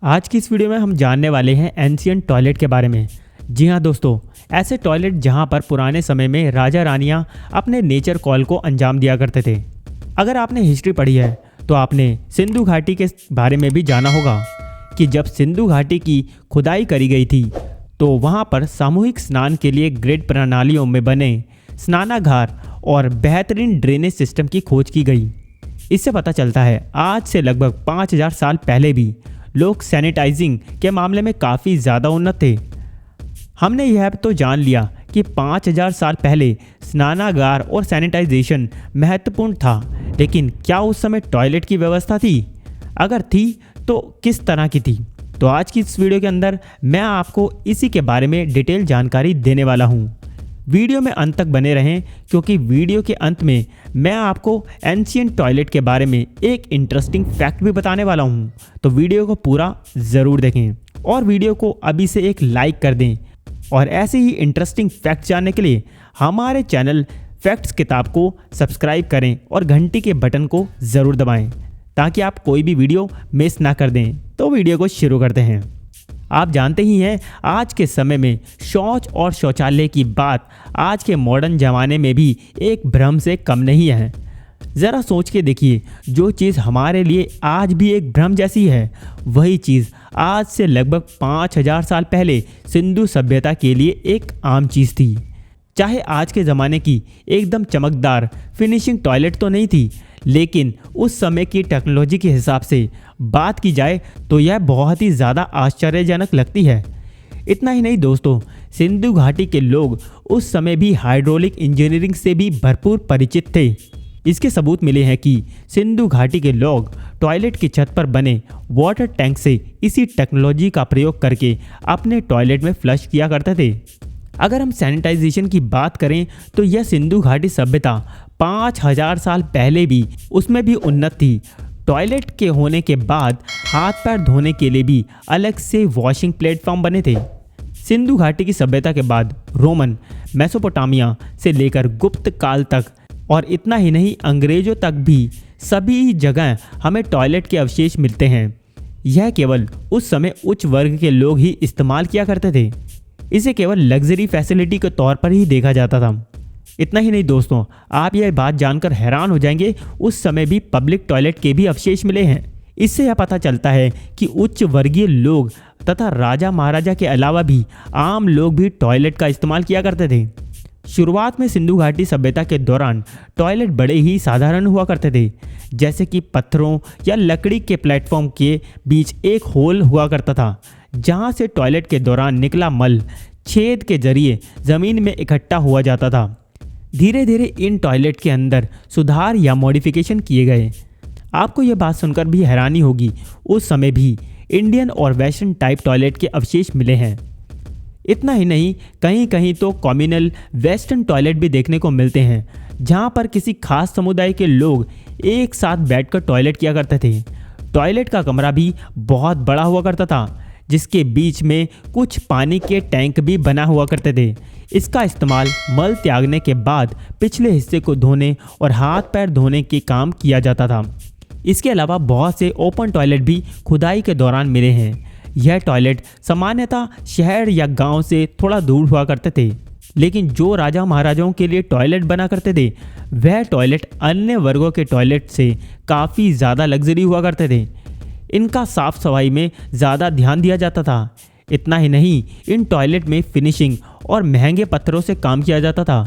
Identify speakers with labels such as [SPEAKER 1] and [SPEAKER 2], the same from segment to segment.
[SPEAKER 1] आज की इस वीडियो में हम जानने वाले हैं एंशियंट टॉयलेट के बारे में। जी हाँ दोस्तों, ऐसे टॉयलेट जहाँ पर पुराने समय में राजा रानियाँ अपने नेचर कॉल को अंजाम दिया करते थे। अगर आपने हिस्ट्री पढ़ी है तो आपने सिंधु घाटी के बारे में भी जाना होगा कि जब सिंधु घाटी की खुदाई करी गई थी तो वहाँ पर सामूहिक स्नान के लिए ग्रिड प्रणालियों में बने स्नानागार और बेहतरीन ड्रेनेज सिस्टम की खोज की गई। इससे पता चलता है आज से लगभग 5000 साल पहले भी लोग सैनिटाइजिंग के मामले में काफ़ी ज़्यादा उन्नत थे। हमने यह तो जान लिया कि 5000 साल पहले स्नानागार और सैनिटाइजेशन महत्वपूर्ण था, लेकिन क्या उस समय टॉयलेट की व्यवस्था थी? अगर थी तो किस तरह की थी? तो आज की इस वीडियो के अंदर मैं आपको इसी के बारे में डिटेल जानकारी देने वाला हूँ। वीडियो में अंत तक बने रहें क्योंकि वीडियो के अंत में मैं आपको एंशियंट टॉयलेट के बारे में एक इंटरेस्टिंग फैक्ट भी बताने वाला हूं। तो वीडियो को पूरा ज़रूर देखें और वीडियो को अभी से एक लाइक कर दें। और ऐसे ही इंटरेस्टिंग फैक्ट जानने के लिए हमारे चैनल फैक्ट्स किताब को सब्सक्राइब करें और घंटी के बटन को ज़रूर दबाएँ ताकि आप कोई भी वीडियो मिस ना कर दें। तो वीडियो को शुरू करते हैं। आप जानते ही हैं आज के समय में शौच और शौचालय की बात आज के मॉडर्न ज़माने में भी एक भ्रम से कम नहीं है। ज़रा सोच के देखिए, जो चीज़ हमारे लिए आज भी एक भ्रम जैसी है वही चीज़ आज से लगभग 5000 साल पहले सिंधु सभ्यता के लिए एक आम चीज़ थी। चाहे आज के ज़माने की एकदम चमकदार फिनिशिंग टॉयलेट तो नहीं थी, लेकिन उस समय की टेक्नोलॉजी के हिसाब से बात की जाए तो यह बहुत ही ज़्यादा आश्चर्यजनक लगती है। इतना ही नहीं दोस्तों, सिंधु घाटी के लोग उस समय भी हाइड्रोलिक इंजीनियरिंग से भी भरपूर परिचित थे। इसके सबूत मिले हैं कि सिंधु घाटी के लोग टॉयलेट की छत पर बने वाटर टैंक से इसी टेक्नोलॉजी का प्रयोग करके अपने टॉयलेट में फ्लश किया करते थे। अगर हम सैनिटाइजेशन की बात करें तो यह सिंधु घाटी सभ्यता 5000 साल पहले भी उसमें भी उन्नत थी। टॉयलेट के होने के बाद हाथ पैर धोने के लिए भी अलग से वॉशिंग प्लेटफॉर्म बने थे। सिंधु घाटी की सभ्यता के बाद रोमन, मेसोपोटामिया से लेकर गुप्त काल तक और इतना ही नहीं अंग्रेजों तक भी सभी जगह हमें टॉयलेट के अवशेष मिलते हैं। यह केवल उस समय उच्च वर्ग के लोग ही इस्तेमाल किया करते थे। इसे केवल लग्जरी फैसिलिटी के तौर पर ही देखा जाता था। इतना ही नहीं दोस्तों, आप यह बात जानकर हैरान हो जाएंगे, उस समय भी पब्लिक टॉयलेट के भी अवशेष मिले हैं। इससे यह पता चलता है कि उच्च वर्गीय लोग तथा राजा महाराजा के अलावा भी आम लोग भी टॉयलेट का इस्तेमाल किया करते थे। शुरुआत में सिंधु घाटी सभ्यता के दौरान टॉयलेट बड़े ही साधारण हुआ करते थे, जैसे कि पत्थरों या लकड़ी के प्लेटफॉर्म के बीच एक होल हुआ करता था जहाँ से टॉयलेट के दौरान निकला मल छेद के जरिए ज़मीन में इकट्ठा हुआ जाता था। धीरे धीरे इन टॉयलेट के अंदर सुधार या मॉडिफिकेशन किए गए। आपको यह बात सुनकर भी हैरानी होगी, उस समय भी इंडियन और वेस्टर्न टाइप टॉयलेट के अवशेष मिले हैं। इतना ही नहीं, कहीं कहीं तो कम्युनल वेस्टर्न टॉयलेट भी देखने को मिलते हैं जहां पर किसी खास समुदाय के लोग एक साथ बैठकर टॉयलेट किया करते थे। टॉयलेट का कमरा भी बहुत बड़ा हुआ करता था जिसके बीच में कुछ पानी के टैंक भी बना हुआ करते थे। इसका इस्तेमाल मल त्यागने के बाद पिछले हिस्से को धोने और हाथ पैर धोने के काम किया जाता था। इसके अलावा बहुत से ओपन टॉयलेट भी खुदाई के दौरान मिले हैं। यह टॉयलेट सामान्यतः शहर या गांव से थोड़ा दूर हुआ करते थे, लेकिन जो राजा महाराजाओं के लिए टॉयलेट बना करते थे वह टॉयलेट अन्य वर्गों के टॉयलेट से काफ़ी ज़्यादा लग्जरी हुआ करते थे। इनका साफ सफाई में ज़्यादा ध्यान दिया जाता था। इतना ही नहीं, इन टॉयलेट में फिनिशिंग और महंगे पत्थरों से काम किया जाता था।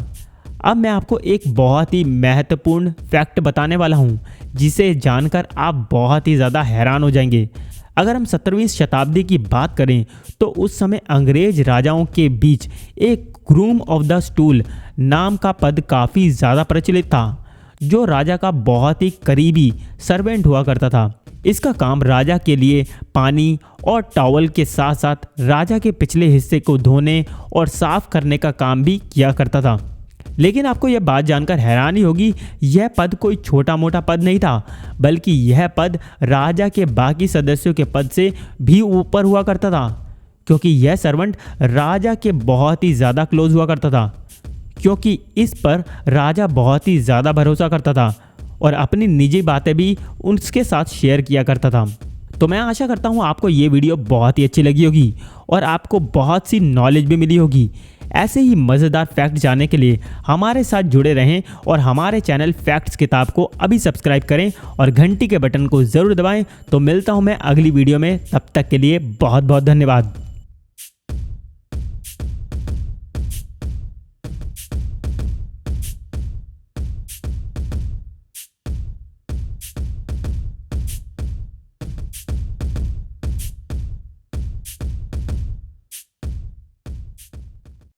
[SPEAKER 1] अब मैं आपको एक बहुत ही महत्वपूर्ण फैक्ट बताने वाला हूँ जिसे जानकर आप बहुत ही ज़्यादा हैरान हो जाएंगे। अगर हम 17वीं शताब्दी की बात करें तो उस समय अंग्रेज राजाओं के बीच एक ग्रूम ऑफ द स्टूल नाम का पद काफ़ी ज़्यादा प्रचलित था, जो राजा का बहुत ही करीबी सर्वेंट हुआ करता था। इसका काम राजा के लिए पानी और टॉवल के साथ साथ राजा के पिछले हिस्से को धोने और साफ करने का काम भी किया करता था। लेकिन आपको यह बात जानकर हैरानी होगी, यह पद कोई छोटा मोटा पद नहीं था, बल्कि यह पद राजा के बाकी सदस्यों के पद से भी ऊपर हुआ करता था, क्योंकि यह सर्वेंट राजा के बहुत ही ज़्यादा क्लोज हुआ करता था, क्योंकि इस पर राजा बहुत ही ज़्यादा भरोसा करता था और अपनी निजी बातें भी उसके साथ शेयर किया करता था। तो मैं आशा करता हूँ आपको ये वीडियो बहुत ही अच्छी लगी होगी और आपको बहुत सी नॉलेज भी मिली होगी। ऐसे ही मज़ेदार फैक्ट जानने के लिए हमारे साथ जुड़े रहें और हमारे चैनल फैक्ट्स किताब को अभी सब्सक्राइब करें और घंटी के बटन को ज़रूर दबाएं। तो मिलता हूं मैं अगली वीडियो में, तब तक के लिए बहुत बहुत धन्यवाद।